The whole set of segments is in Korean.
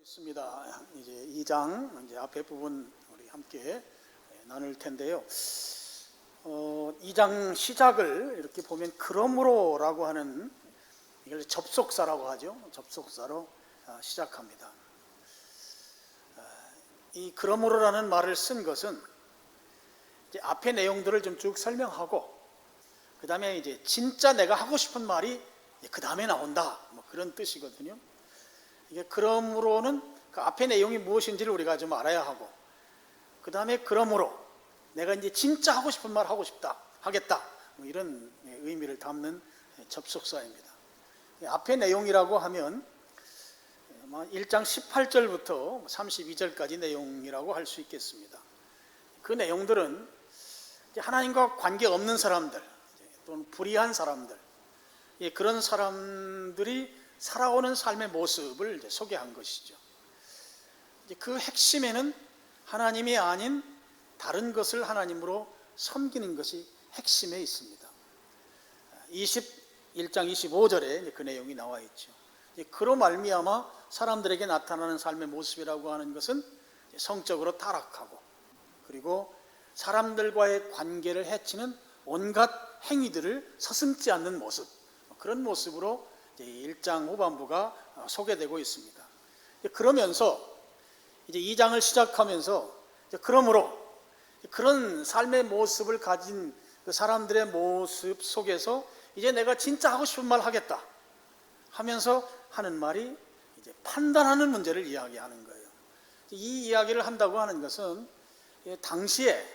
좋습니다. 이제 2장 이제 앞에 부분 우리 함께 나눌 텐데요. 2장 시작을 이렇게 보면 그러므로라고 하는 이걸 접속사라고 하죠. 접속사로 시작합니다. 이 그러므로라는 말을 쓴 것은 이제 앞의 내용들을 좀 쭉 설명하고 그 다음에 이제 진짜 내가 하고 싶은 말이 그 다음에 나온다. 뭐 그런 뜻이거든요. 이게 그러므로는 그 앞의 내용이 무엇인지를 우리가 좀 알아야 하고 그 다음에 그러므로 내가 이제 진짜 하고 싶은 말 하고 싶다, 하겠다, 뭐 이런 의미를 담는 접속사입니다. 앞의 내용이라고 하면 1장 18절부터 32절까지 내용이라고 할 수 있겠습니다. 그 내용들은 하나님과 관계없는 사람들 또는 불의한 사람들, 그런 사람들이 살아오는 삶의 모습을 이제 소개한 것이죠. 그 핵심에는 하나님이 아닌 다른 것을 하나님으로 섬기는 것이 핵심에 있습니다. 1장 25절에 그 내용이 나와 있죠. 그로 말미암아 사람들에게 나타나는 삶의 모습이라고 하는 것은 성적으로 타락하고 그리고 사람들과의 관계를 해치는 온갖 행위들을 서슴지 않는 모습, 그런 모습으로 1장 후반부가 소개되고 있습니다. 그러면서 이제 2장을 시작하면서 그러므로 그런 삶의 모습을 가진 그 사람들의 모습 속에서 이제 내가 진짜 하고 싶은 말 하겠다 하면서 하는 말이 이제 판단하는 문제를 이야기하는 거예요. 이 이야기를 한다고 하는 것은 당시에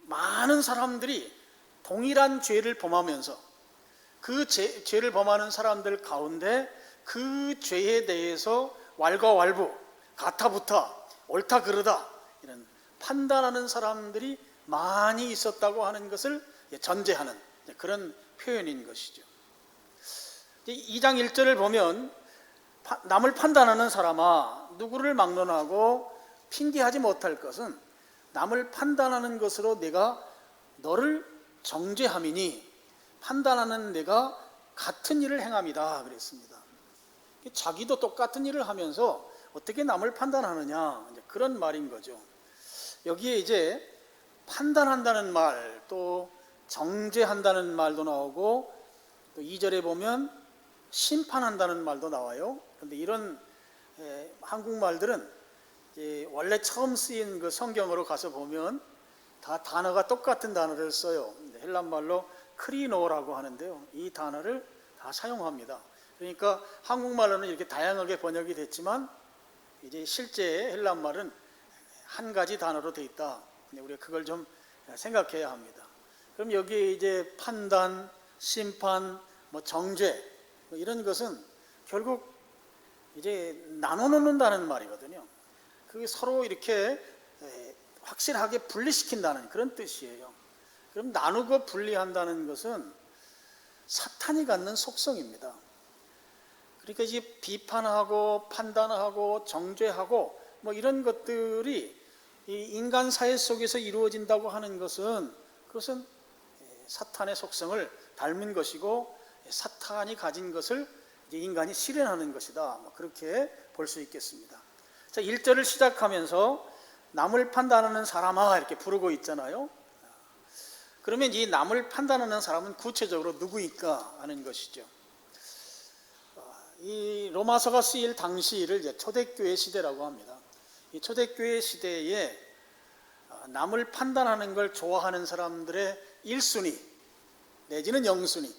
많은 사람들이 동일한 죄를 범하면서 그 죄를 범하는 사람들 가운데 그 죄에 대해서 왈가왈부, 가타부타, 옳다 그르다 이런 판단하는 사람들이 많이 있었다고 하는 것을 전제하는 그런 표현인 것이죠. 2장 1절을 보면 남을 판단하는 사람아 누구를 막론하고 핑계하지 못할 것은 남을 판단하는 것으로 내가 너를 정죄함이니 판단하는 내가 같은 일을 행함이다 그랬습니다. 자기도 똑같은 일을 하면서 어떻게 남을 판단하느냐 그런 말인 거죠. 여기에 이제 판단한다는 말, 또 정죄한다는 말도 나오고 또 2절에 보면 심판한다는 말도 나와요. 그런데 이런 한국말들은 원래 처음 쓰인 그 성경으로 가서 보면 다 단어가 똑같은 단어를 써요. 헬란말로 크리노라고 하는데요. 이 단어를 다 사용합니다. 그러니까 한국말로는 이렇게 다양하게 번역이 됐지만 이제 실제 헬란말은 한 가지 단어로 되어 있다. 우리가 그걸 좀 생각해야 합니다. 그럼 여기에 이제 판단, 심판, 정죄 이런 것은 결국 이제 나눠놓는다는 말이거든요. 그게 서로 이렇게 확실하게 분리시킨다는 그런 뜻이에요. 그럼 나누고 분리한다는 것은 사탄이 갖는 속성입니다. 그러니까 이제 비판하고 판단하고 정죄하고 이런 것들이 이 인간 사회 속에서 이루어진다고 하는 것은 그것은 사탄의 속성을 닮은 것이고 사탄이 가진 것을 이제 인간이 실현하는 것이다. 그렇게 볼 수 있겠습니다. 자, 1절을 시작하면서 남을 판단하는 사람아 이렇게 부르고 있잖아요. 그러면 이 남을 판단하는 사람은 구체적으로 누구일까 하는 것이죠. 이 로마서가 쓰일 당시를 이제 초대교회 시대라고 합니다. 이 초대교회 시대에 남을 판단하는 걸 좋아하는 사람들의 1순위 내지는 0순위,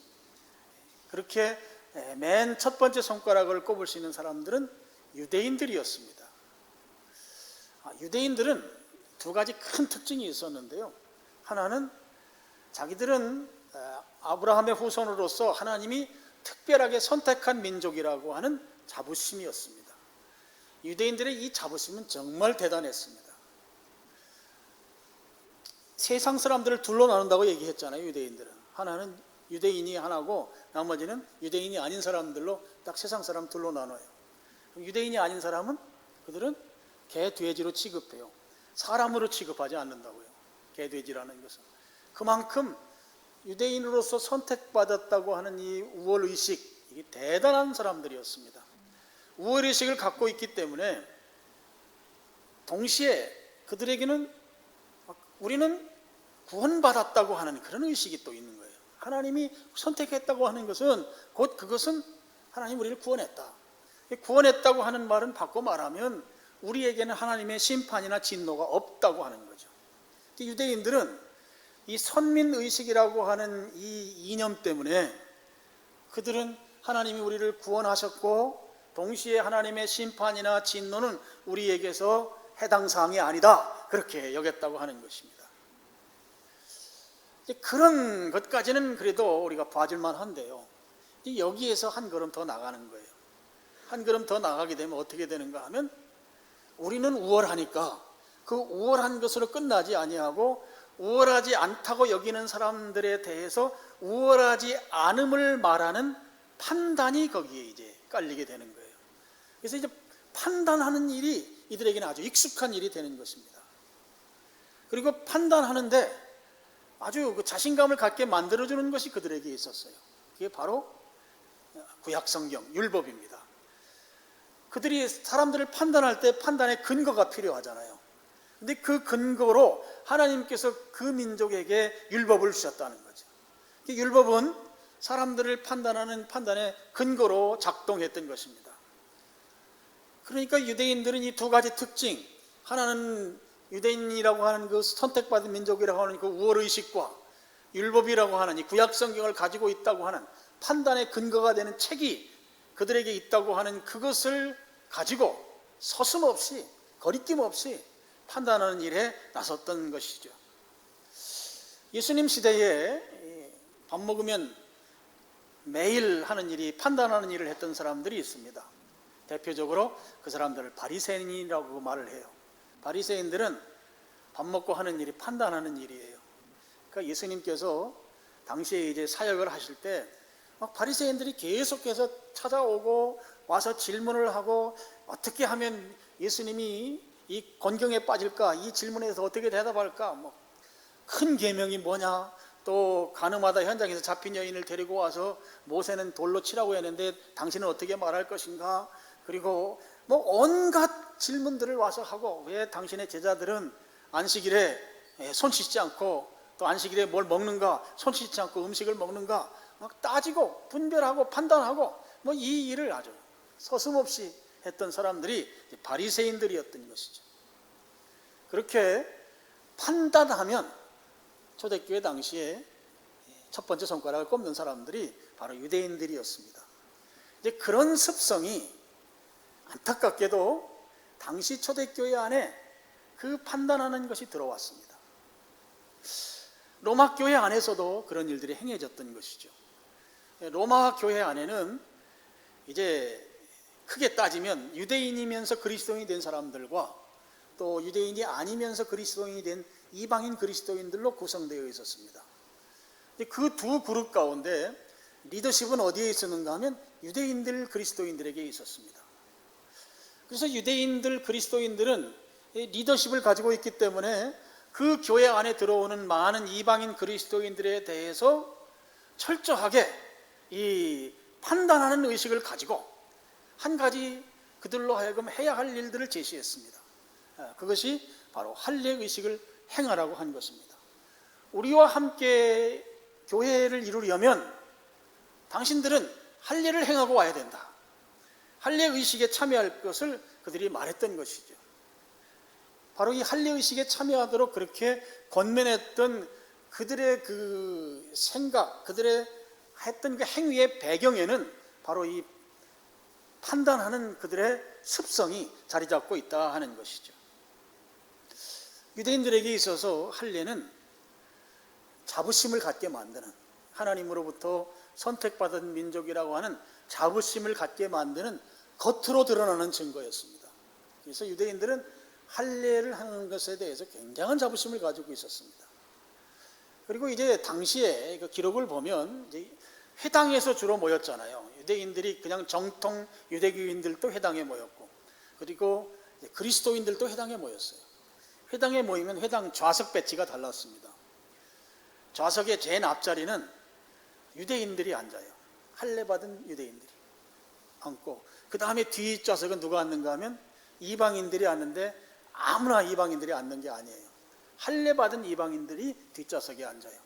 그렇게 맨 첫 번째 손가락을 꼽을 수 있는 사람들은 유대인들이었습니다. 유대인들은 두 가지 큰 특징이 있었는데요. 하나는 자기들은 아브라함의 후손으로서 하나님이 특별하게 선택한 민족이라고 하는 자부심이었습니다. 유대인들의 이 자부심은 정말 대단했습니다. 세상 사람들을 둘로 나눈다고 얘기했잖아요. 유대인들은 하나는 유대인이 하나고 나머지는 유대인이 아닌 사람들로 딱 세상 사람 둘로 나눠요. 유대인이 아닌 사람은 그들은 개, 돼지로 취급해요. 사람으로 취급하지 않는다고요. 개, 돼지라는 것은 그만큼 유대인으로서 선택받았다고 하는 이 우월의식, 이게 대단한 사람들이었습니다. 우월의식을 갖고 있기 때문에 동시에 그들에게는 우리는 구원받았다고 하는 그런 의식이 또 있는 거예요. 하나님이 선택했다고 하는 것은 곧 그것은 하나님 우리를 구원했다. 구원했다고 하는 말은 바꿔 말하면 우리에게는 하나님의 심판이나 진노가 없다고 하는 거죠. 유대인들은 이 선민의식이라고 하는 이 이념 때문에 그들은 하나님이 우리를 구원하셨고 동시에 하나님의 심판이나 진노는 우리에게서 해당 사항이 아니다, 그렇게 여겼다고 하는 것입니다. 그런 것까지는 그래도 우리가 봐줄만 한데요, 여기에서 한 걸음 더 나가는 거예요. 한 걸음 더 나가게 되면 어떻게 되는가 하면 우리는 우월하니까 그 우월한 것으로 끝나지 아니하고 우월하지 않다고 여기는 사람들에 대해서 우월하지 않음을 말하는 판단이 거기에 이제 깔리게 되는 거예요. 그래서 이제 판단하는 일이 이들에게는 아주 익숙한 일이 되는 것입니다. 그리고 판단하는데 아주 그 자신감을 갖게 만들어주는 것이 그들에게 있었어요. 그게 바로 구약성경, 율법입니다. 그들이 사람들을 판단할 때 판단의 근거가 필요하잖아요. 근데 그 근거로 하나님께서 그 민족에게 율법을 주셨다는 거죠. 율법은 사람들을 판단하는 판단의 근거로 작동했던 것입니다. 그러니까 유대인들은 이 두 가지 특징, 하나는 유대인이라고 하는 그 선택받은 민족이라고 하는 그 우월의식과 율법이라고 하는 이 구약성경을 가지고 있다고 하는 판단의 근거가 되는 책이 그들에게 있다고 하는 그것을 가지고 서슴없이 거리낌 없이 판단하는 일에 나섰던 것이죠. 예수님 시대에 밥 먹으면 매일 하는 일이 판단하는 일을 했던 사람들이 있습니다. 대표적으로 그 사람들을 바리새인이라고 말을 해요. 바리새인들은 밥 먹고 하는 일이 판단하는 일이에요. 그러니까 예수님께서 당시에 이제 사역을 하실 때 막 바리새인들이 계속해서 찾아오고 와서 질문을 하고 어떻게 하면 예수님이 이 곤경에 빠질까, 이 질문에서 어떻게 대답할까, 뭐 큰 계명이 뭐냐, 또 가늠하다 현장에서 잡힌 여인을 데리고 와서 모세는 돌로 치라고 했는데 당신은 어떻게 말할 것인가, 그리고 뭐 온갖 질문들을 와서 하고, 왜 당신의 제자들은 안식일에 손 씻지 않고 또 안식일에 뭘 먹는가, 손 씻지 않고 음식을 먹는가 막 따지고 분별하고 판단하고 뭐 이 일을 아주 서슴없이 했던 사람들이 바리새인들이었던 것이죠. 그렇게 판단하면 초대교회 당시에 첫 번째 손가락을 꼽는 사람들이 바로 유대인들이었습니다. 이제 그런 습성이 안타깝게도 당시 초대교회 안에 그 판단하는 것이 들어왔습니다. 로마 교회 안에서도 그런 일들이 행해졌던 것이죠. 로마 교회 안에는 이제 크게 따지면 유대인이면서 그리스도인이 된 사람들과 또 유대인이 아니면서 그리스도인이 된 이방인 그리스도인들로 구성되어 있었습니다. 그 두 그룹 가운데 리더십은 어디에 있었는가 하면 유대인들 그리스도인들에게 있었습니다. 그래서 유대인들 그리스도인들은 리더십을 가지고 있기 때문에 그 교회 안에 들어오는 많은 이방인 그리스도인들에 대해서 철저하게 이 판단하는 의식을 가지고 한 가지 그들로 하여금 해야 할 일들을 제시했습니다. 그것이 바로 할례의식을 행하라고 한 것입니다. 우리와 함께 교회를 이루려면 당신들은 할례를 행하고 와야 된다. 할례의식에 참여할 것을 그들이 말했던 것이죠. 바로 이 할례의식에 참여하도록 그렇게 권면했던 그들의 그 생각, 그들의 했던 그 행위의 배경에는 바로 이 판단하는 그들의 습성이 자리 잡고 있다 하는 것이죠. 유대인들에게 있어서 할례는 자부심을 갖게 만드는, 하나님으로부터 선택받은 민족이라고 하는 자부심을 갖게 만드는 겉으로 드러나는 증거였습니다. 그래서 유대인들은 할례를 하는 것에 대해서 굉장한 자부심을 가지고 있었습니다. 그리고 이제 당시에 그 기록을 보면 이제 회당에서 주로 모였잖아요. 유대인들이 그냥 정통 유대교인들도 회당에 모였고, 그리고 그리스도인들도 회당에 모였어요. 회당에 모이면 회당 좌석 배치가 달랐습니다. 좌석의 제일 앞자리는 유대인들이 앉아요. 할례 받은 유대인들이. 앉고, 그 다음에 뒷좌석은 누가 앉는가 하면 이방인들이 앉는데 아무나 이방인들이 앉는 게 아니에요. 할례 받은 이방인들이 뒷좌석에 앉아요.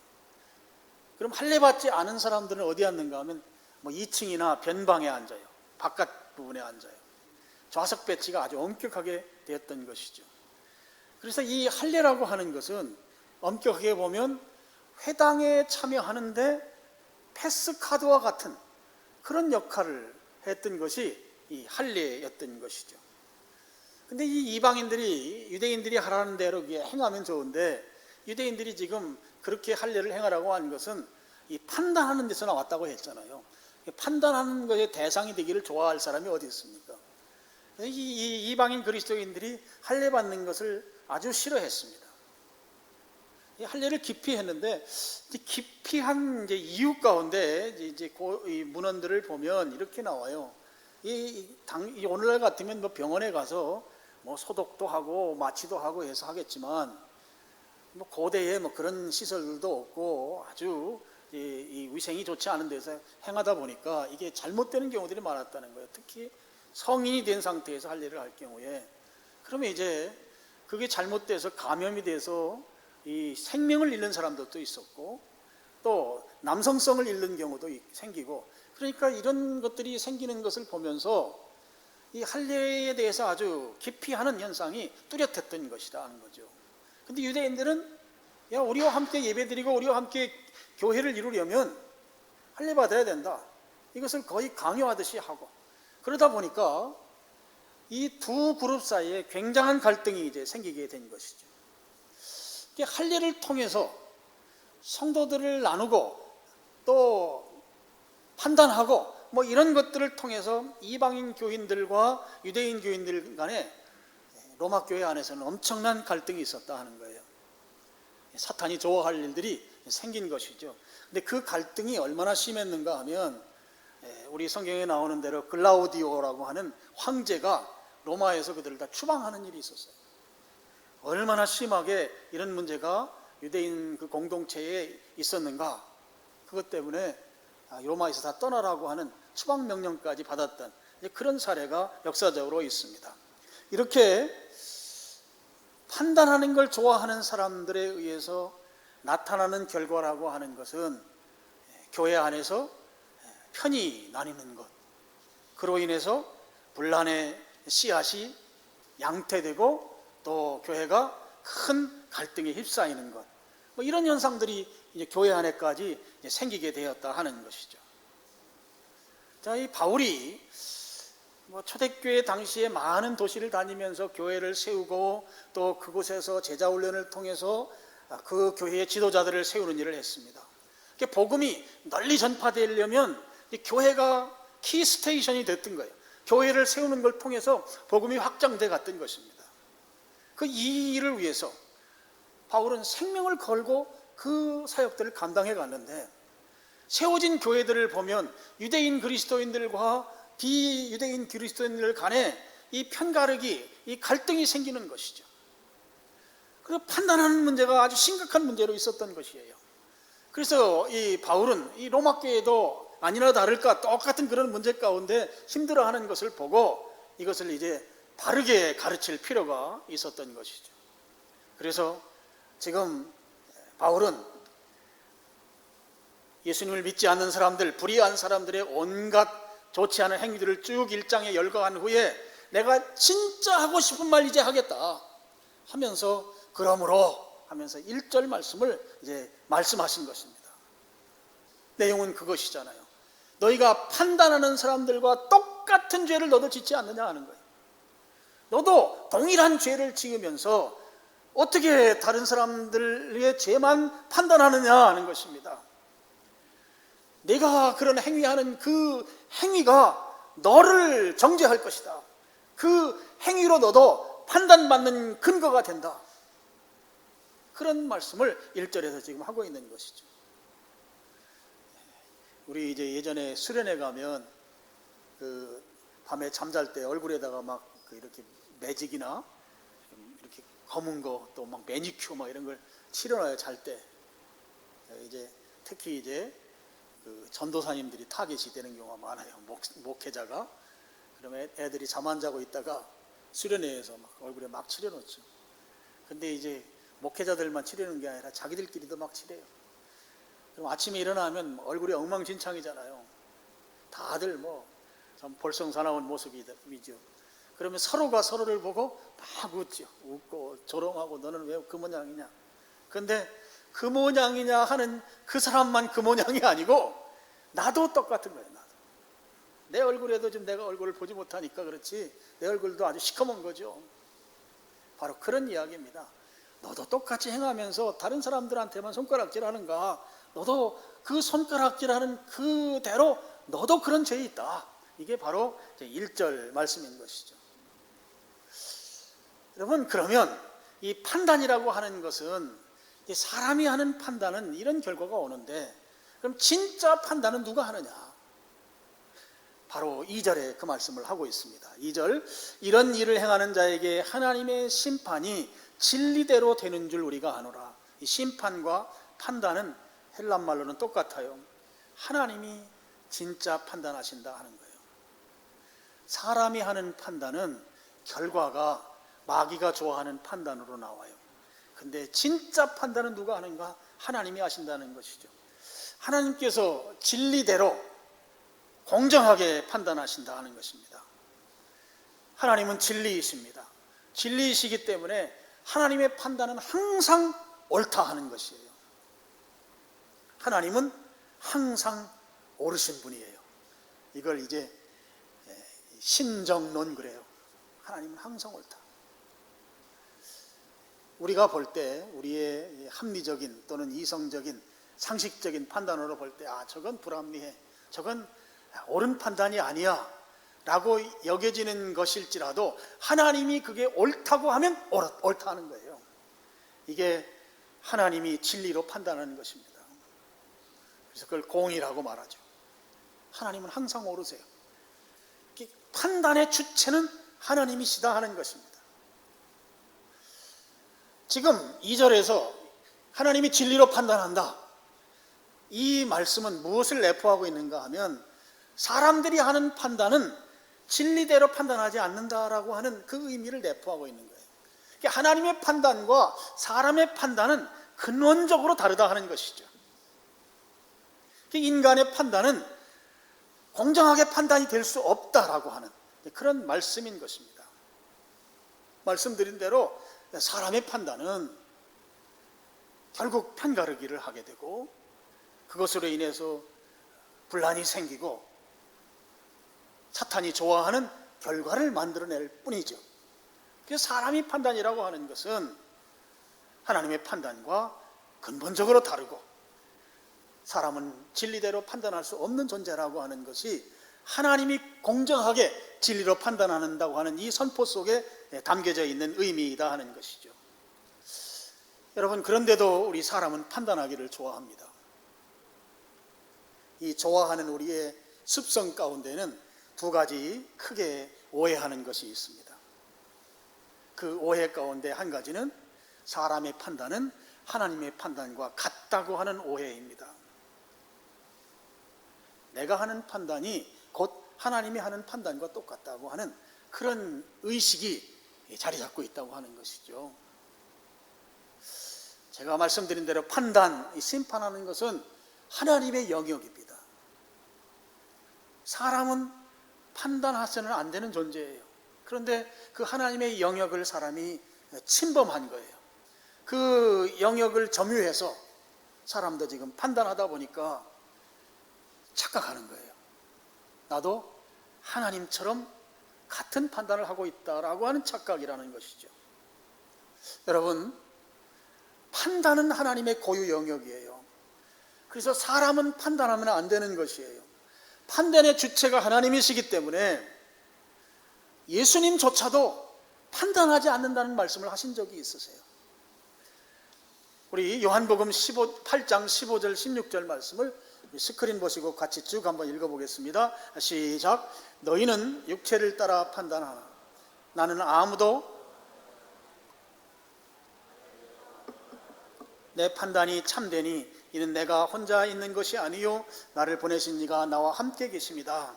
그럼 할례 받지 않은 사람들은 어디 앉는가 하면 뭐 2층이나 변방에 앉아요. 바깥 부분에 앉아요. 좌석 배치가 아주 엄격하게 되었던 것이죠. 그래서 이 할례라고 하는 것은 엄격하게 보면 회당에 참여하는데 패스카드와 같은 그런 역할을 했던 것이 이 할례였던 것이죠. 근데 이 이방인들이 유대인들이 하라는 대로 행하면 좋은데, 유대인들이 지금 그렇게 할례를 행하라고 하는 것은 이 판단하는 데서 나왔다고 했잖아요. 판단하는 것의 대상이 되기를 좋아할 사람이 어디 있습니까? 이 이방인 그리스도인들이 할례 받는 것을 아주 싫어했습니다. 이 할례를 깊이 했는데, 깊이 한 이유 가운데 이 문헌들을 보면 이렇게 나와요. 오늘날 같으면 뭐 병원에 가서 뭐 소독도 하고 마취도 하고 해서 하겠지만, 뭐 고대에 뭐 그런 시설도 없고 아주 이 위생이 좋지 않은 데서 행하다 보니까 이게 잘못되는 경우들이 많았다는 거예요. 특히 성인이 된 상태에서 할례를 할 경우에, 그러면 이제 그게 잘못돼서 감염이 돼서 이 생명을 잃는 사람들도 있었고, 또 남성성을 잃는 경우도 생기고, 그러니까 이런 것들이 생기는 것을 보면서 이 할례에 대해서 아주 깊이 하는 현상이 뚜렷했던 것이다 하는 거죠. 근데 유대인들은 야, 우리와 함께 예배드리고 우리와 함께 교회를 이루려면 할례 받아야 된다, 이것을 거의 강요하듯이 하고, 그러다 보니까 이 두 그룹 사이에 굉장한 갈등이 이제 생기게 된 것이죠. 할례를 통해서 성도들을 나누고 또 판단하고 뭐 이런 것들을 통해서 이방인 교인들과 유대인 교인들 간에 로마 교회 안에서는 엄청난 갈등이 있었다 하는 거예요. 사탄이 좋아할 일들이 생긴 것이죠. 근데 그 갈등이 얼마나 심했는가 하면, 우리 성경에 나오는 대로 글라우디오라고 하는 황제가 로마에서 그들을 다 추방하는 일이 있었어요. 얼마나 심하게 이런 문제가 유대인 그 공동체에 있었는가, 그것 때문에 로마에서 다 떠나라고 하는 추방 명령까지 받았던 그런 사례가 역사적으로 있습니다. 이렇게 판단하는 걸 좋아하는 사람들에 의해서 나타나는 결과라고 하는 것은 교회 안에서 편이 나뉘는 것, 그로 인해서 분란의 씨앗이 양태되고 또 교회가 큰 갈등에 휩싸이는 것, 뭐 이런 현상들이 이제 교회 안에까지 이제 생기게 되었다 하는 것이죠. 자, 이 바울이 뭐 초대교회 당시에 많은 도시를 다니면서 교회를 세우고 또 그곳에서 제자 훈련을 통해서 그 교회의 지도자들을 세우는 일을 했습니다. 복음이 널리 전파되려면 교회가 키 스테이션이 됐던 거예요. 교회를 세우는 걸 통해서 복음이 확장돼 갔던 것입니다. 그 이 일을 위해서 바울은 생명을 걸고 그 사역들을 감당해 갔는데, 세워진 교회들을 보면 유대인 그리스도인들과 비유대인 그리스도인들 간에 이 편가르기, 이 갈등이 생기는 것이죠. 그리고 판단하는 문제가 아주 심각한 문제로 있었던 것이에요. 그래서 이 바울은 이 로마 교회도 아니나 다를까 똑같은 그런 문제 가운데 힘들어하는 것을 보고 이것을 이제 바르게 가르칠 필요가 있었던 것이죠. 그래서 지금 바울은 예수님을 믿지 않는 사람들, 불의한 사람들의 온갖 좋지 않은 행위들을 쭉 1장에 열거한 후에 내가 진짜 하고 싶은 말 이제 하겠다 하면서, 그러므로 하면서 1절 말씀을 이제 말씀하신 것입니다. 내용은 그것이잖아요. 너희가 판단하는 사람들과 똑같은 죄를 너도 짓지 않느냐 하는 거예요. 너도 동일한 죄를 지으면서 어떻게 다른 사람들의 죄만 판단하느냐 하는 것입니다. 내가 그런 행위하는 그 행위가 너를 정죄할 것이다. 그 행위로 너도 판단받는 근거가 된다. 그런 말씀을 1절에서 지금 하고 있는 것이죠. 우리 이제 예전에 수련회 가면 그 밤에 잠잘 때 얼굴에다가 막 이렇게 매직이나 이렇게 검은 거 또 막 매니큐어 막 이런 걸 칠해놔요, 잘 때. 이제 특히 이제 그 전도사님들이 타겟이 되는 경우가 많아요. 목회자가 그러면 애들이 잠 안 자고 있다가 수련회에서 막 얼굴에 막 칠해놓죠. 근데 이제 목회자들만 칠해놓은 게 아니라 자기들끼리도 막 칠해요. 그럼 아침에 일어나면 얼굴이 엉망진창이잖아요. 다들 참 볼썽사나운 모습이죠. 그러면 서로가 서로를 보고 막 웃죠. 웃고 조롱하고 너는 왜 그 모양이냐. 근데 그 모양이냐 하는 그 사람만 그 모양이 아니고 나도 똑같은 거예요. 나도. 내 얼굴에도 지금 내가 얼굴을 보지 못하니까 그렇지 내 얼굴도 아주 시커먼 거죠. 바로 그런 이야기입니다. 너도 똑같이 행하면서 다른 사람들한테만 손가락질하는가? 너도 그 손가락질하는 그대로 너도 그런 죄 있다. 이게 바로 1절 말씀인 것이죠. 여러분, 그러면 이 판단이라고 하는 것은 사람이 하는 판단은 이런 결과가 오는데 그럼 진짜 판단은 누가 하느냐? 바로 2절에 그 말씀을 하고 있습니다. 2절, 이런 일을 행하는 자에게 하나님의 심판이 진리대로 되는 줄 우리가 아노라. 이 심판과 판단은 헬란 말로는 똑같아요. 하나님이 진짜 판단하신다 하는 거예요. 사람이 하는 판단은 결과가 마귀가 좋아하는 판단으로 나와요. 근데 진짜 판단은 누가 하는가? 하나님이 하신다는 것이죠. 하나님께서 진리대로 공정하게 판단하신다 하는 것입니다. 하나님은 진리이십니다. 진리이시기 때문에 하나님의 판단은 항상 옳다 하는 것이에요. 하나님은 항상 옳으신 분이에요. 이걸 이제 신정론 그래요. 하나님은 항상 옳다. 우리가 볼 때 우리의 합리적인 또는 이성적인 상식적인 판단으로 볼 때 저건 불합리해, 저건 옳은 판단이 아니야 라고 여겨지는 것일지라도 하나님이 그게 옳다고 하면 옳다 하는 거예요. 이게 하나님이 진리로 판단하는 것입니다. 그래서 그걸 공의라고 말하죠. 하나님은 항상 옳으세요. 판단의 주체는 하나님이시다 하는 것입니다. 지금 2절에서 하나님이 진리로 판단한다. 이 말씀은 무엇을 내포하고 있는가 하면 사람들이 하는 판단은 진리대로 판단하지 않는다라고 하는 그 의미를 내포하고 있는 거예요. 하나님의 판단과 사람의 판단은 근원적으로 다르다 하는 것이죠. 인간의 판단은 공정하게 판단이 될 수 없다라고 하는 그런 말씀인 것입니다. 말씀드린 대로 사람의 판단은 결국 편가르기를 하게 되고 그것으로 인해서 분란이 생기고 사탄이 좋아하는 결과를 만들어낼 뿐이죠. 그래서 사람이 판단이라고 하는 것은 하나님의 판단과 근본적으로 다르고 사람은 진리대로 판단할 수 없는 존재라고 하는 것이 하나님이 공정하게 진리로 판단한다고 하는 이 선포 속에 담겨져 있는 의미이다 하는 것이죠. 여러분, 그런데도 우리 사람은 판단하기를 좋아합니다. 이 좋아하는 우리의 습성 가운데는 두 가지 크게 오해하는 것이 있습니다. 그 오해 가운데 한 가지는 사람의 판단은 하나님의 판단과 같다고 하는 오해입니다. 내가 하는 판단이 곧 하나님이 하는 판단과 똑같다고 하는 그런 의식이 자리 잡고 있다고 하는 것이죠. 제가 말씀드린 대로 판단, 심판하는 것은 하나님의 영역입니다. 사람은 판단해서는 안 되는 존재예요. 그런데 그 하나님의 영역을 사람이 침범한 거예요. 그 영역을 점유해서 사람도 지금 판단하다 보니까 착각하는 거예요. 나도 하나님처럼 같은 판단을 하고 있다라고 하는 착각이라는 것이죠. 여러분, 판단은 하나님의 고유 영역이에요. 그래서 사람은 판단하면 안 되는 것이에요. 판단의 주체가 하나님이시기 때문에 예수님조차도 판단하지 않는다는 말씀을 하신 적이 있으세요. 우리 요한복음 8장 15절 16절 말씀을 스크린 보시고 같이 쭉 한번 읽어보겠습니다. 시작. 너희는 육체를 따라 판단하나 나는 아무도 내 판단이 참되니 이는 내가 혼자 있는 것이 아니요 나를 보내신 이가 나와 함께 계십니다.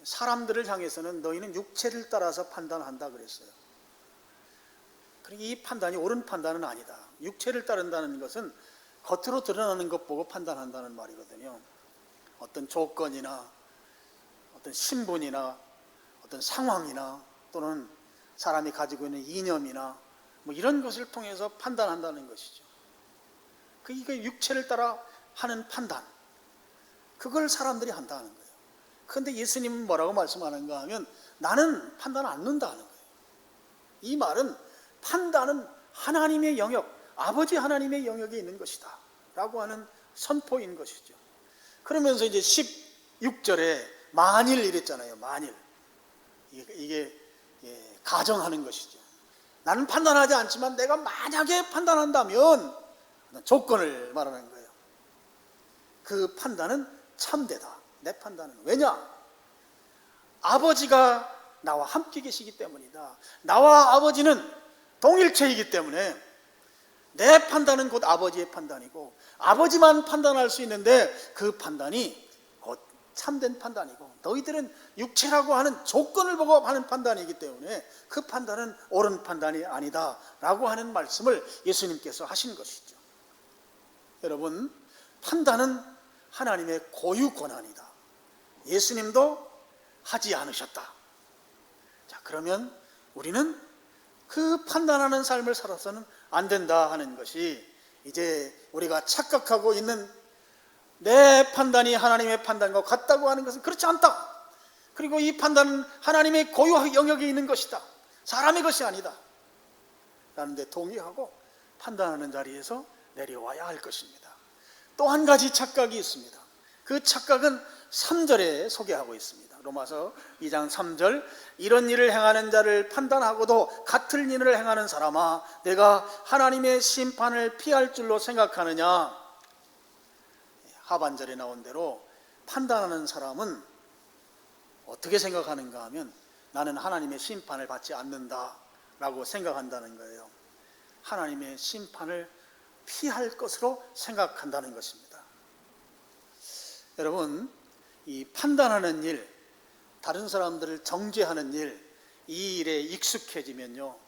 사람들을 향해서는 너희는 육체를 따라서 판단한다 그랬어요. 그러니까 이 판단이 옳은 판단은 아니다. 육체를 따른다는 것은 겉으로 드러나는 것 보고 판단한다는 말이거든요. 어떤 조건이나 어떤 신분이나 어떤 상황이나 또는 사람이 가지고 있는 이념이나 뭐 이런 것을 통해서 판단한다는 것이죠. 이게 육체를 따라 하는 판단, 그걸 사람들이 한다는 거예요. 그런데 예수님은 뭐라고 말씀하는가 하면 나는 판단 안 는다는 거예요. 이 말은 판단은 하나님의 영역, 아버지 하나님의 영역에 있는 것이다 라고 하는 선포인 것이죠. 그러면서 이제 16절에 만일 이랬잖아요. 만일. 이게 가정하는 것이죠. 나는 판단하지 않지만 내가 만약에 판단한다면 조건을 말하는 거예요. 그 판단은 참되다. 내 판단은. 왜냐? 아버지가 나와 함께 계시기 때문이다. 나와 아버지는 동일체이기 때문에 내 판단은 곧 아버지의 판단이고 아버지만 판단할 수 있는데 그 판단이 곧 참된 판단이고 너희들은 육체라고 하는 조건을 보고 하는 판단이기 때문에 그 판단은 옳은 판단이 아니다 라고 하는 말씀을 예수님께서 하신 것이죠. 여러분, 판단은 하나님의 고유 권한이다. 예수님도 하지 않으셨다. 자, 그러면 우리는 그 판단하는 삶을 살아서는 안 된다 하는 것이 이제 우리가 착각하고 있는 내 판단이 하나님의 판단과 같다고 하는 것은 그렇지 않다. 그리고 이 판단은 하나님의 고유 영역에 있는 것이다. 사람의 것이 아니다. 라는 데 동의하고 판단하는 자리에서 내려와야 할 것입니다. 또 한 가지 착각이 있습니다. 그 착각은 3절에 소개하고 있습니다. 로마서 2장 3절, 이런 일을 행하는 자를 판단하고도 같은 일을 행하는 사람아, 내가 하나님의 심판을 피할 줄로 생각하느냐. 하반절에 나온 대로 판단하는 사람은 어떻게 생각하는가 하면 나는 하나님의 심판을 받지 않는다 라고 생각한다는 거예요. 하나님의 심판을 피할 것으로 생각한다는 것입니다. 여러분, 이 판단하는 일, 다른 사람들을 정죄하는 일, 이 일에 익숙해지면요,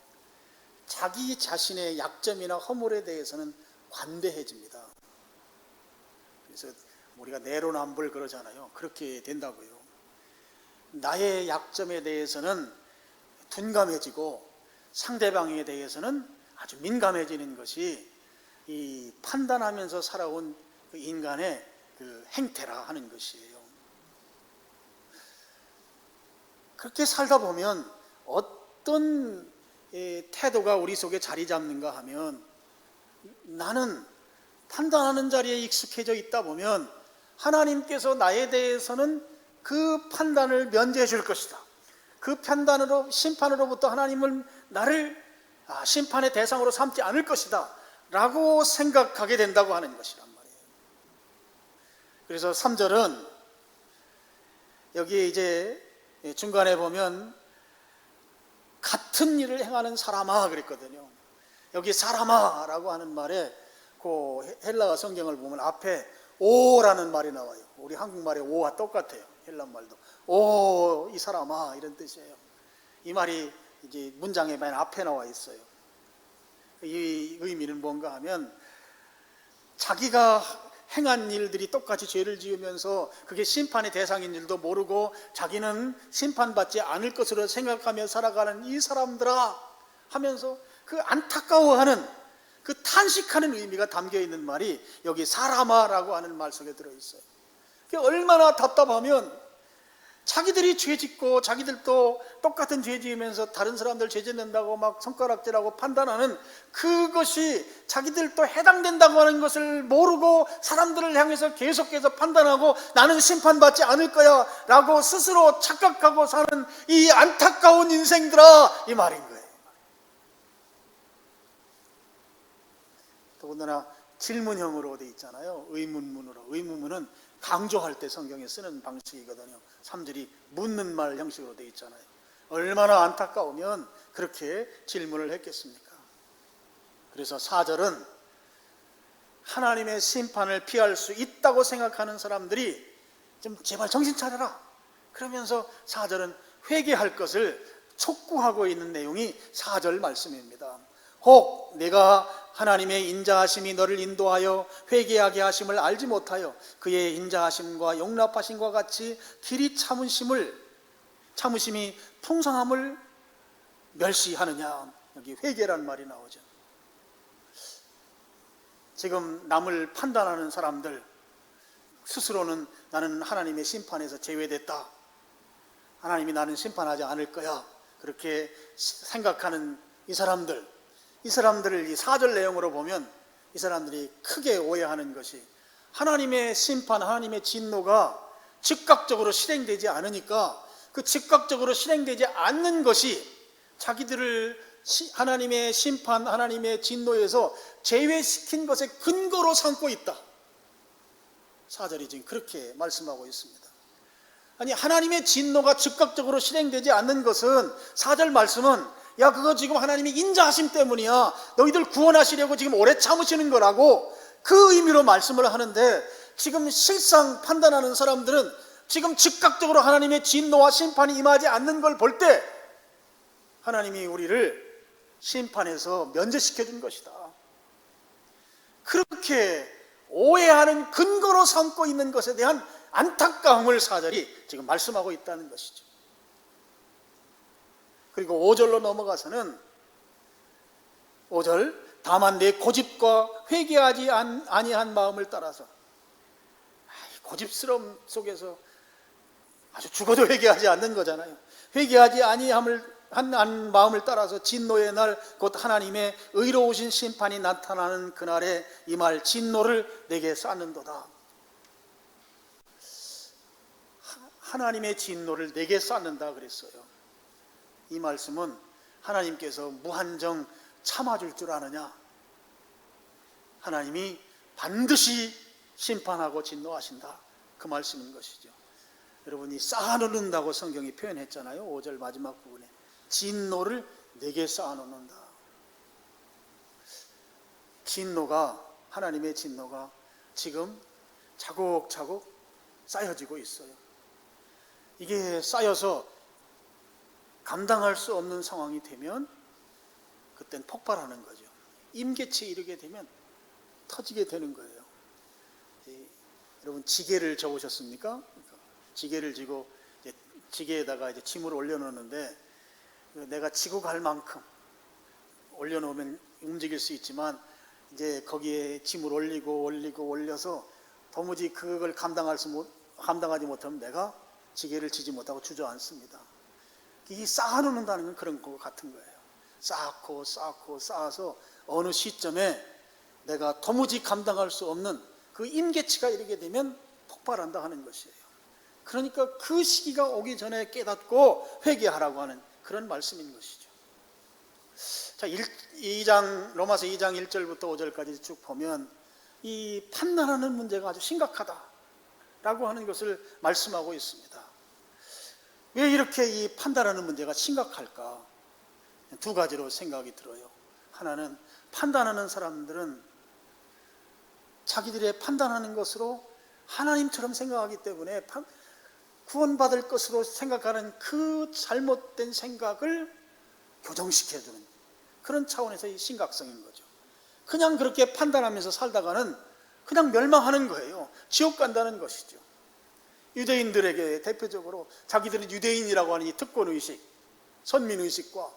자기 자신의 약점이나 허물에 대해서는 관대해집니다. 그래서 우리가 내로남불 그러잖아요. 그렇게 된다고요. 나의 약점에 대해서는 둔감해지고 상대방에 대해서는 아주 민감해지는 것이 이 판단하면서 살아온 그 인간의 그 행태라 하는 것이에요. 그렇게 살다 보면 어떤 태도가 우리 속에 자리 잡는가 하면 나는 판단하는 자리에 익숙해져 있다 보면 하나님께서 나에 대해서는 그 판단을 면제해 줄 것이다. 그 판단으로 심판으로부터 하나님은 나를 심판의 대상으로 삼지 않을 것이다 라고 생각하게 된다고 하는 것이란 말이에요. 그래서 3절은 여기에 이제 중간에 보면 같은 일을 행하는 사람아 그랬거든요. 여기 사람아 라고 하는 말에 그 헬라어 성경을 보면 앞에 오라는 말이 나와요. 우리 한국말의 오와 똑같아요. 헬라 말도 오, 이 사람아 이런 뜻이에요. 이 말이 이제 문장의 맨 앞에 나와 있어요. 이 의미는 뭔가 하면 자기가 행한 일들이 똑같이 죄를 지으면서 그게 심판의 대상인 일도 모르고 자기는 심판받지 않을 것으로 생각하며 살아가는 이 사람들아 하면서 그 안타까워하는 그 탄식하는 의미가 담겨 있는 말이 여기 사람아라고 하는 말 속에 들어있어요. 얼마나 답답하면 자기들이 죄 짓고 자기들도 똑같은 죄 지으면서 다른 사람들 죄 짓는다고 막 손가락질하고 판단하는 그것이 자기들도 해당된다고 하는 것을 모르고 사람들을 향해서 계속해서 판단하고 나는 심판받지 않을 거야 라고 스스로 착각하고 사는 이 안타까운 인생들아 이 말인 거예요. 더군다나 질문형으로 돼 있잖아요. 의문문으로. 의문문은 강조할 때 성경에 쓰는 방식이거든요. 3절이 묻는 말 형식으로 돼 있잖아요. 얼마나 안타까우면 그렇게 질문을 했겠습니까? 그래서 4절은 하나님의 심판을 피할 수 있다고 생각하는 사람들이 좀 제발 정신 차려라. 그러면서 4절은 회개할 것을 촉구하고 있는 내용이 4절 말씀입니다. 혹 내가 하나님의 인자하심이 너를 인도하여 회개하게 하심을 알지 못하여 그의 인자하심과 용납하심과 같이 길이 참으심이 풍성함을 멸시하느냐. 여기 회개라는 말이 나오죠. 지금 남을 판단하는 사람들, 스스로는 나는 하나님의 심판에서 제외됐다, 하나님이 나는 심판하지 않을 거야, 그렇게 생각하는 이 사람들을 이 4절 내용으로 보면 이 사람들이 크게 오해하는 것이, 하나님의 심판, 하나님의 진노가 즉각적으로 실행되지 않으니까 그 즉각적으로 실행되지 않는 것이 자기들을 하나님의 심판, 하나님의 진노에서 제외시킨 것의 근거로 삼고 있다. 4절이 지금 그렇게 말씀하고 있습니다. 아니, 하나님의 진노가 즉각적으로 실행되지 않는 것은 4절 말씀은 야, 그거 지금 하나님이 인자하심 때문이야, 너희들 구원하시려고 지금 오래 참으시는 거라고 그 의미로 말씀을 하는데, 지금 실상 판단하는 사람들은 지금 즉각적으로 하나님의 진노와 심판이 임하지 않는 걸 볼 때 하나님이 우리를 심판에서 면제시켜 준 것이다, 그렇게 오해하는 근거로 삼고 있는 것에 대한 안타까움을 4절이 지금 말씀하고 있다는 것이죠. 그리고 5절로 넘어가서는 5절, 다만 내 고집과 회개하지 아니한 마음을 따라서, 고집스러움 속에서 아주 죽어도 회개하지 않는 거잖아요. 회개하지 아니한 마음을 따라서 진노의 날, 곧 하나님의 의로우신 심판이 나타나는 그날에 이 말 진노를 내게 쌓는도다. 하나님의 진노를 내게 쌓는다 그랬어요. 이 말씀은 하나님께서 무한정 참아줄 줄 아느냐, 하나님이 반드시 심판하고 진노하신다, 그 말씀인 것이죠. 여러분이 쌓아놓는다고 성경이 표현했잖아요. 5절 마지막 부분에 진노를 내게 쌓아놓는다. 하나님의 진노가 지금 차곡차곡 쌓여지고 있어요. 이게 쌓여서 감당할 수 없는 상황이 되면 그땐 폭발하는 거죠. 임계치에 이르게 되면 터지게 되는 거예요. 여러분, 지게를 접으셨습니까? 지게를 지고 지게에다가 이제 짐을 올려놓는데, 내가 지고 갈 만큼 올려놓으면 움직일 수 있지만 이제 거기에 짐을 올려서 도무지 그걸 감당하지 못하면 내가 지게를 지지 못하고 주저앉습니다. 이 쌓아놓는다는 건 그런 것 같은 거예요. 쌓아서 어느 시점에 내가 도무지 감당할 수 없는 그 임계치가 이르게 되면 폭발한다 하는 것이에요. 그러니까 그 시기가 오기 전에 깨닫고 회개하라고 하는 그런 말씀인 것이죠. 자, 로마서 2장 1절부터 5절까지 쭉 보면 이 판단하는 문제가 아주 심각하다라고 하는 것을 말씀하고 있습니다. 왜 이렇게 이 판단하는 문제가 심각할까? 두 가지로 생각이 들어요. 하나는, 판단하는 사람들은 자기들의 판단하는 것으로 하나님처럼 생각하기 때문에 구원받을 것으로 생각하는 그 잘못된 생각을 교정시켜주는 그런 차원에서 이 심각성인 거죠. 그냥 그렇게 판단하면서 살다가는 그냥 멸망하는 거예요. 지옥 간다는 것이죠. 유대인들에게 대표적으로 자기들은 유대인이라고 하는 이 특권의식, 선민의식과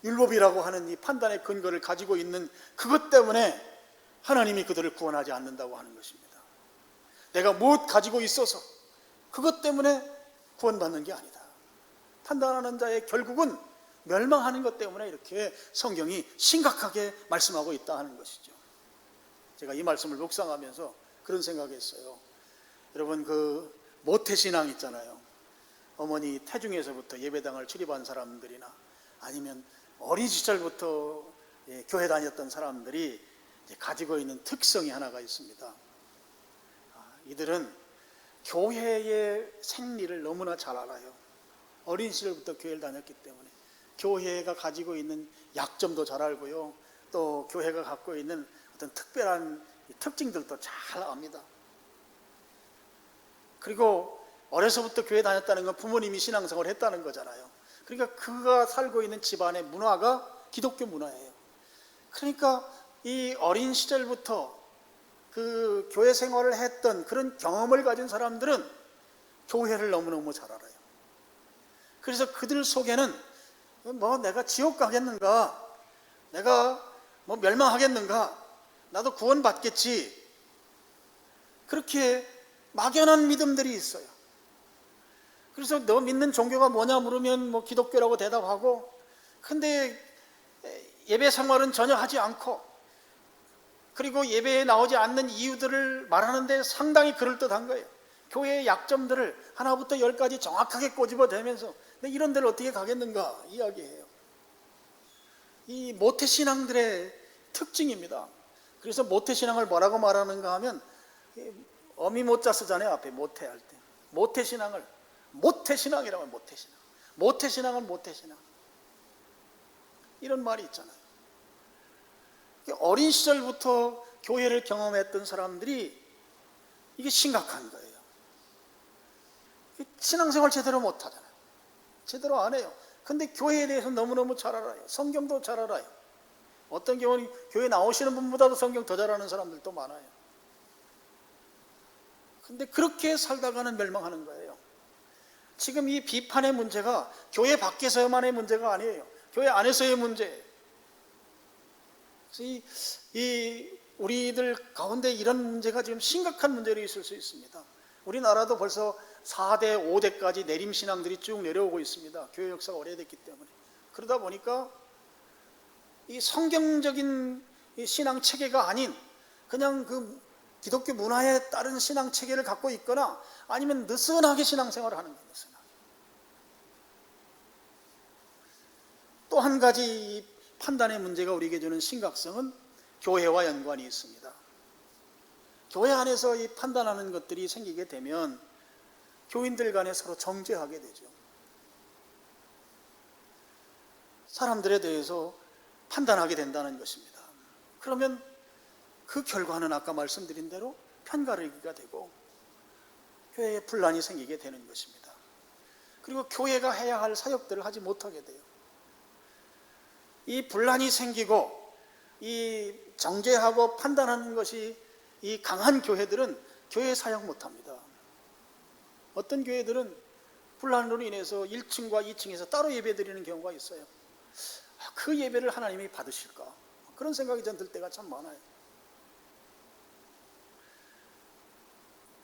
율법이라고 하는 이 판단의 근거를 가지고 있는 그것 때문에 하나님이 그들을 구원하지 않는다고 하는 것입니다. 내가 무엇 가지고 있어서 그것 때문에 구원받는 게 아니다. 판단하는 자의 결국은 멸망하는 것 때문에 이렇게 성경이 심각하게 말씀하고 있다 하는 것이죠. 제가 이 말씀을 묵상하면서 그런 생각했어요. 여러분, 그 모태신앙 있잖아요. 어머니 태중에서부터 예배당을 출입한 사람들이나 아니면 어린 시절부터 교회 다녔던 사람들이 가지고 있는 특성이 하나가 있습니다. 이들은 교회의 생리를 너무나 잘 알아요. 어린 시절부터 교회를 다녔기 때문에 교회가 가지고 있는 약점도 잘 알고요, 또 교회가 갖고 있는 어떤 특별한 특징들도 잘 압니다. 그리고 어려서부터 교회 다녔다는 건 부모님이 신앙생활을 했다는 거잖아요. 그러니까 그가 살고 있는 집안의 문화가 기독교 문화예요. 그러니까 이 어린 시절부터 그 교회 생활을 했던 그런 경험을 가진 사람들은 교회를 너무너무 잘 알아요. 그래서 그들 속에는 뭐 내가 지옥 가겠는가, 내가 뭐 멸망하겠는가, 나도 구원받겠지, 그렇게 막연한 믿음들이 있어요. 그래서 너 믿는 종교가 뭐냐 물으면 뭐 기독교라고 대답하고, 근데 예배 생활은 전혀 하지 않고, 그리고 예배에 나오지 않는 이유들을 말하는데 상당히 그럴듯한 거예요. 교회의 약점들을 하나부터 열까지 정확하게 꼬집어대면서 근데 이런 데를 어떻게 가겠는가 이야기해요. 이 모태신앙들의 특징입니다. 그래서 모태신앙을 뭐라고 말하는가 하면, 어미 모자 쓰잖아요. 앞에 모태할 때 모태신앙을 모태신앙이라고 해요. 모태신앙은 모태신앙, 이런 말이 있잖아요. 어린 시절부터 교회를 경험했던 사람들이 이게 심각한 거예요. 신앙생활 제대로 못하잖아요. 제대로 안 해요. 근데 교회에 대해서 너무너무 잘 알아요. 성경도 잘 알아요. 어떤 경우는 교회 나오시는 분보다도 성경 더 잘 아는 사람들도 많아요. 근데 그렇게 살다가는 멸망하는 거예요. 지금 이 비판의 문제가 교회 밖에서만의 문제가 아니에요. 교회 안에서의 문제예요. 우리들 가운데 이런 문제가 지금 심각한 문제로 있을 수 있습니다. 우리나라도 벌써 4대, 5대까지 내림신앙들이 쭉 내려오고 있습니다. 교회 역사가 오래됐기 때문에. 그러다 보니까 이 성경적인 신앙 체계가 아닌 그냥 그 기독교 문화에 따른 신앙 체계를 갖고 있거나 아니면 느슨하게 신앙생활을 하는 거예요. 또 한 가지 판단의 문제가 우리에게 주는 심각성은 교회와 연관이 있습니다. 교회 안에서 이 판단하는 것들이 생기게 되면 교인들 간에 서로 정죄하게 되죠. 사람들에 대해서 판단하게 된다는 것입니다. 그러면 그 결과는 아까 말씀드린 대로 편가르기가 되고 교회에 분란이 생기게 되는 것입니다. 그리고 교회가 해야 할 사역들을 하지 못하게 돼요. 이 분란이 생기고 이 정죄하고 판단하는 것이 이 강한 교회들은 교회 사역 못합니다. 어떤 교회들은 분란으로 인해서 1층과 2층에서 따로 예배 드리는 경우가 있어요. 그 예배를 하나님이 받으실까? 그런 생각이 전 들 때가 참 많아요.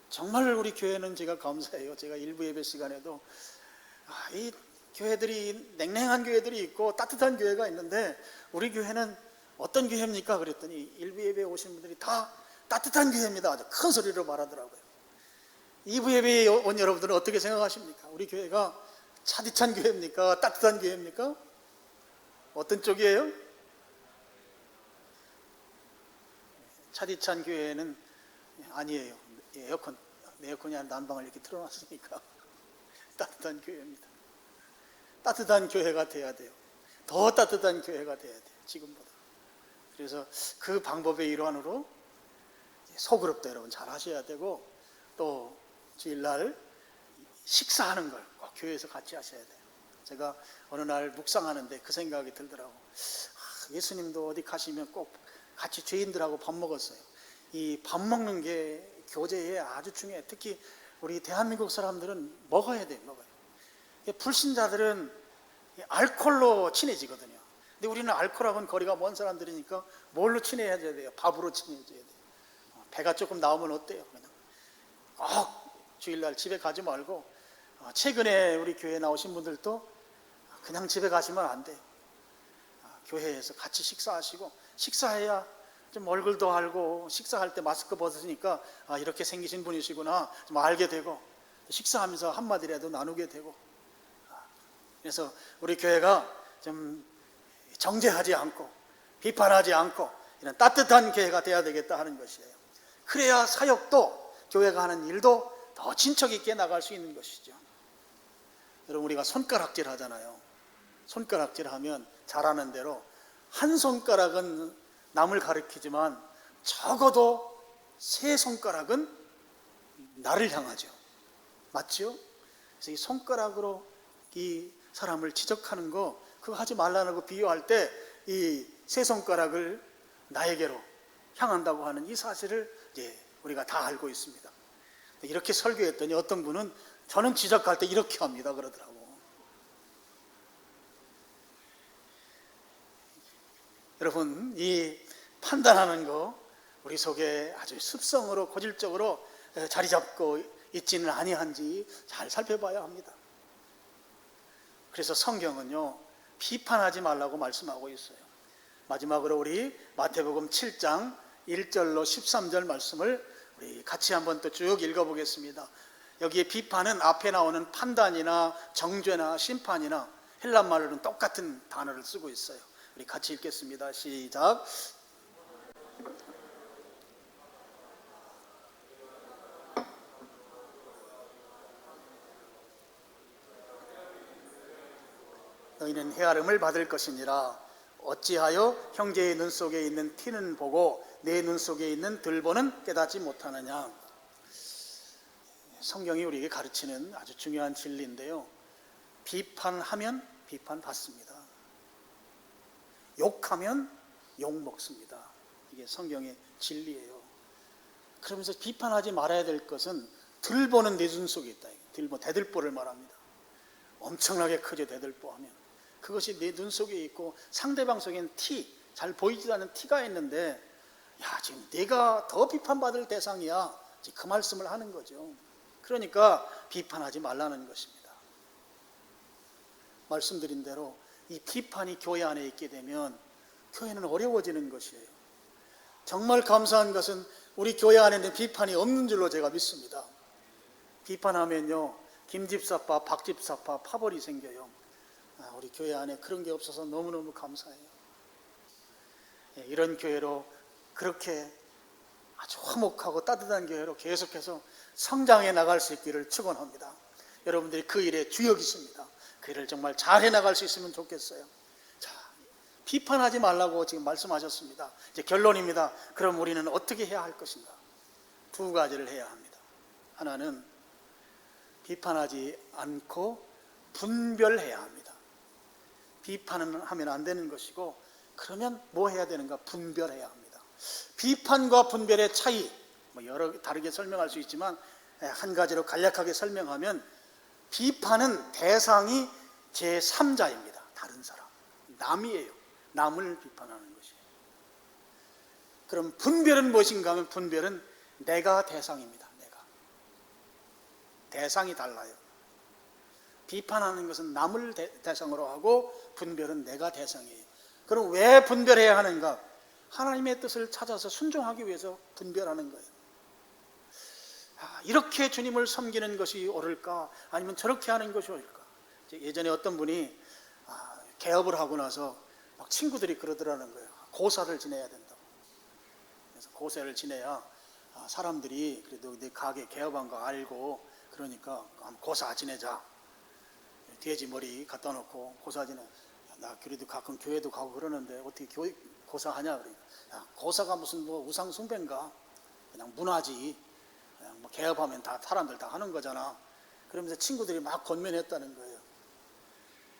정말 우리 교회는 제가 감사해요. 제가 일부 예배 시간에도 이 교회들이 냉랭한 교회들이 있고 따뜻한 교회가 있는데 우리 교회는 어떤 교회입니까? 그랬더니 일부 예배에 오신 분들이 다 따뜻한 교회입니다. 아주 큰 소리로 말하더라고요. 2부 예배에 온 여러분들은 어떻게 생각하십니까? 우리 교회가 차디찬 교회입니까? 따뜻한 교회입니까? 어떤 쪽이에요? 차디찬 교회는 아니에요. 에어컨이 아니라 난방을 이렇게 틀어놨으니까 따뜻한 교회입니다. 따뜻한 교회가 돼야 돼요. 더 따뜻한 교회가 돼야 돼요. 지금보다. 그래서 그 방법의 일환으로 소그룹도 여러분 잘 하셔야 되고, 또 주일날 식사하는 걸 꼭 교회에서 같이 하셔야 돼요. 제가 어느 날 묵상하는데 그 생각이 들더라고. 예수님도 어디 가시면 꼭 같이 죄인들하고 밥 먹었어요. 이 밥 먹는 게 교제에 아주 중요해요. 특히 우리 대한민국 사람들은 먹어야 돼요. 먹어요. 불신자들은 알코올로 친해지거든요. 근데 우리는 알코올하고는 거리가 먼 사람들이니까 뭘로 친해야 돼요? 밥으로 친해져야 돼요. 배가 조금 나오면 어때요? 그냥 주일날 집에 가지 말고, 최근에 우리 교회에 나오신 분들도 그냥 집에 가시면 안 돼요. 교회에서 같이 식사하시고, 식사해야 좀 얼굴도 알고, 식사할 때 마스크 벗으니까 이렇게 생기신 분이시구나 좀 알게 되고, 식사하면서 한마디라도 나누게 되고. 그래서 우리 교회가 좀 정죄하지 않고 비판하지 않고 이런 따뜻한 교회가 돼야 되겠다 하는 것이에요. 그래야 사역도, 교회가 하는 일도 더 진척 있게 나갈 수 있는 것이죠. 여러분, 우리가 손가락질 하잖아요. 손가락질 하면 잘하는 대로 한 손가락은 남을 가리키지만 적어도 세 손가락은 나를 향하죠. 맞죠? 그래서 이 손가락으로 이 사람을 지적하는 거, 그거 하지 말라는 거 비유할 때 이 세 손가락을 나에게로 향한다고 하는 이 사실을 이제 우리가 다 알고 있습니다. 이렇게 설교했더니 어떤 분은 저는 지적할 때 이렇게 합니다 그러더라고. 여러분, 이 판단하는 거 우리 속에 아주 습성으로 고질적으로 자리 잡고 있지는 아니한지 잘 살펴봐야 합니다. 그래서 성경은요, 비판하지 말라고 말씀하고 있어요. 마지막으로 우리 마태복음 7장 1절로 13절 말씀을 우리 같이 한번 또 쭉 읽어보겠습니다. 여기에 비판은 앞에 나오는 판단이나 정죄나 심판이나 헬란말로는 똑같은 단어를 쓰고 있어요. 우리 같이 읽겠습니다. 시작. 너희는 헤아림을 받을 것이니라. 어찌하여 형제의 눈 속에 있는 티는 보고 내 눈 속에 있는 들보는 깨닫지 못하느냐. 성경이 우리에게 가르치는 아주 중요한 진리인데요, 비판하면 비판받습니다. 욕하면 욕먹습니다. 이게 성경의 진리예요. 그러면서 비판하지 말아야 될 것은 들보는 내 눈 속에 있다. 들보, 대들보를 말합니다. 엄청나게 크죠. 대들보 하면 그것이 내 눈 속에 있고 상대방 속에는 티, 잘 보이지도 않는 티가 있는데, 야, 지금 내가 더 비판받을 대상이야, 그 말씀을 하는 거죠. 그러니까 비판하지 말라는 것입니다. 말씀드린 대로 이 비판이 교회 안에 있게 되면 교회는 어려워지는 것이에요. 정말 감사한 것은 우리 교회 안에는 비판이 없는 줄로 제가 믿습니다. 비판하면요, 김집사파, 박집사파, 파벌이 생겨요. 우리 교회 안에 그런 게 없어서 너무너무 감사해요. 이런 교회로, 그렇게 아주 화목하고 따뜻한 교회로 계속해서 성장해 나갈 수 있기를 축원합니다. 여러분들이 그 일에 주역이십니다. 그 일을 정말 잘 해나갈 수 있으면 좋겠어요. 자, 비판하지 말라고 지금 말씀하셨습니다. 이제 결론입니다. 그럼 우리는 어떻게 해야 할 것인가? 두 가지를 해야 합니다. 하나는 비판하지 않고 분별해야 합니다. 비판은 하면 안 되는 것이고, 그러면 뭐 해야 되는가? 분별해야 합니다. 비판과 분별의 차이, 여러 다르게 설명할 수 있지만 한 가지로 간략하게 설명하면, 비판은 대상이 제3자입니다. 다른 사람, 남이에요. 남을 비판하는 것이에요. 그럼 분별은 무엇인가 하면, 분별은 내가 대상입니다. 내가. 대상이 달라요. 비판하는 것은 남을 대상으로 하고, 분별은 내가 대상이에요. 그럼 왜 분별해야 하는가? 하나님의 뜻을 찾아서 순종하기 위해서 분별하는 거예요. 이렇게 주님을 섬기는 것이 옳을까? 아니면 저렇게 하는 것이 옳을까? 예전에 어떤 분이 개업을 하고 나서 막 친구들이 그러더라는 거예요. 고사를 지내야 된다고. 그래서 고사를 지내야 사람들이 그래도 내 가게 개업한 거 알고, 그러니까 고사 지내자. 돼지 머리 갖다 놓고 고사 지내. 나 그래도 가끔 교회도 가고 그러는데 어떻게 고사하냐? 그러니까, 야, 고사가 무슨 우상 숭배인가? 그냥 문화지. 그냥 개업하면 다 사람들 다 하는 거잖아. 그러면서 친구들이 막 권면했다는 거예요.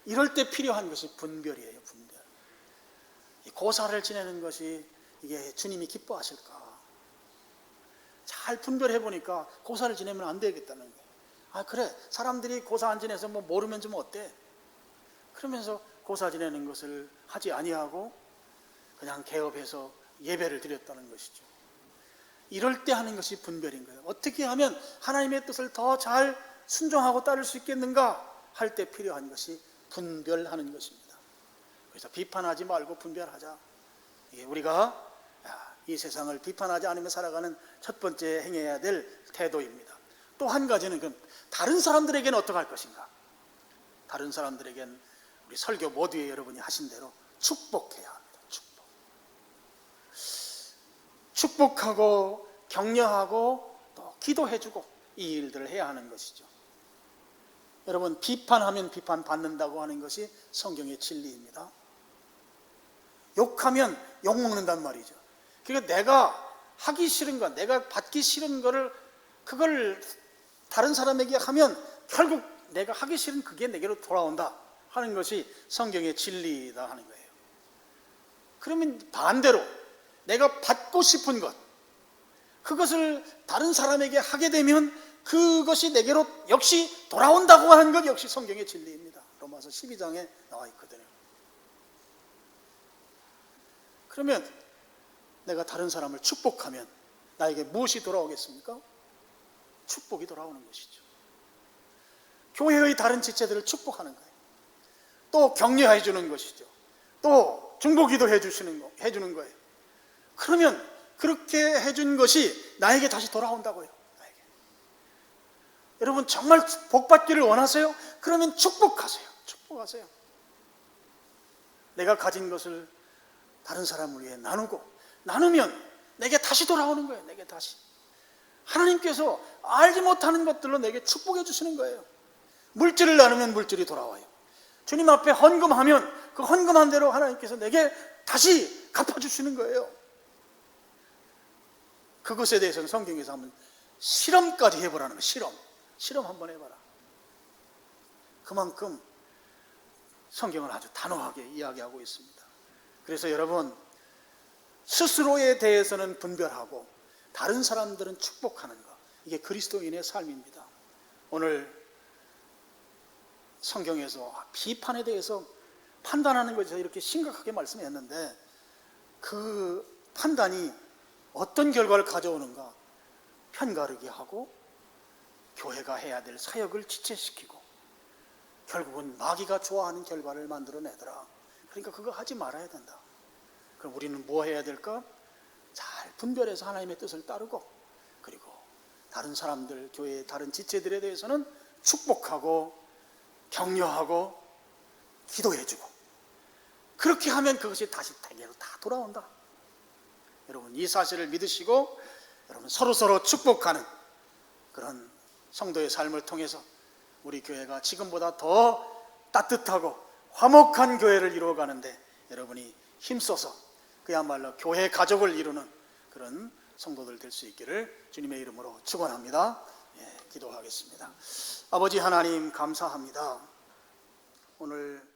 이럴 때 필요한 것이 분별이에요. 분별. 이 고사를 지내는 것이 이게 주님이 기뻐하실까? 잘 분별해 보니까 고사를 지내면 안 되겠다는 거예요. 그래, 사람들이 고사 안 지내서 모르면 좀 어때? 그러면서 고사 지내는 것을 하지 아니하고 그냥 개업해서 예배를 드렸다는 것이죠. 이럴 때 하는 것이 분별인 거예요. 어떻게 하면 하나님의 뜻을 더 잘 순종하고 따를 수 있겠는가 할 때 필요한 것이 분별하는 것입니다. 그래서 비판하지 말고 분별하자. 이게 우리가 이 세상을 비판하지 않으며 살아가는 첫 번째 행해야 될 태도입니다. 또 한 가지는, 그럼 다른 사람들에게는 어떻게 할 것인가? 다른 사람들에게는 우리 설교 모두에 여러분이 하신 대로 축복해야 합니다. 축복하고 격려하고 또 기도해주고, 이 일들을 해야 하는 것이죠. 여러분, 비판하면 비판받는다고 하는 것이 성경의 진리입니다. 욕하면 욕먹는단 말이죠. 그러니까 내가 하기 싫은 거, 내가 받기 싫은 거를, 그걸 다른 사람에게 하면 결국 내가 하기 싫은 그게 내게로 돌아온다 하는 것이 성경의 진리다 하는 거예요. 그러면 반대로 내가 받고 싶은 것, 그것을 다른 사람에게 하게 되면 그것이 내게로 역시 돌아온다고 하는 것 역시 성경의 진리입니다. 로마서 12장에 나와 있거든요. 그러면 내가 다른 사람을 축복하면 나에게 무엇이 돌아오겠습니까? 축복이 돌아오는 것이죠. 교회의 다른 지체들을 축복하는 거예요. 또 격려해 주는 것이죠. 또 중보기도 해주는 거예요. 그러면 그렇게 해준 것이 나에게 다시 돌아온다고요. 나에게. 여러분 정말 복받기를 원하세요? 그러면 축복하세요. 축복하세요. 내가 가진 것을 다른 사람을 위해 나누면 내게 다시 돌아오는 거예요. 내게 다시. 하나님께서 알지 못하는 것들로 내게 축복해 주시는 거예요. 물질을 나누면 물질이 돌아와요. 주님 앞에 헌금하면 그 헌금한 대로 하나님께서 내게 다시 갚아주시는 거예요. 그것에 대해서는 성경에서 한번 실험까지 해보라는 거예요. 실험 한번 해봐라. 그만큼 성경은 아주 단호하게 이야기하고 있습니다. 그래서 여러분, 스스로에 대해서는 분별하고 다른 사람들은 축복하는 것, 이게 그리스도인의 삶입니다. 오늘 성경에서 비판에 대해서 판단하는 것에 이렇게 심각하게 말씀했는데 그 판단이 어떤 결과를 가져오는가? 편가르기 하고 교회가 해야 될 사역을 지체시키고 결국은 마귀가 좋아하는 결과를 만들어내더라. 그러니까 그거 하지 말아야 된다. 그럼 우리는 뭐 해야 될까? 잘 분별해서 하나님의 뜻을 따르고 그리고 다른 사람들, 교회의 다른 지체들에 대해서는 축복하고 격려하고 기도해주고 그렇게 하면 그것이 다시 내게로 다 돌아온다. 여러분 이 사실을 믿으시고 여러분 서로서로 축복하는 그런 성도의 삶을 통해서 우리 교회가 지금보다 더 따뜻하고 화목한 교회를 이루어가는데 여러분이 힘써서 그야말로 교회 가족을 이루는 그런 성도들 될 수 있기를 주님의 이름으로 축원합니다. 기도하겠습니다. 아버지 하나님 감사합니다. 오늘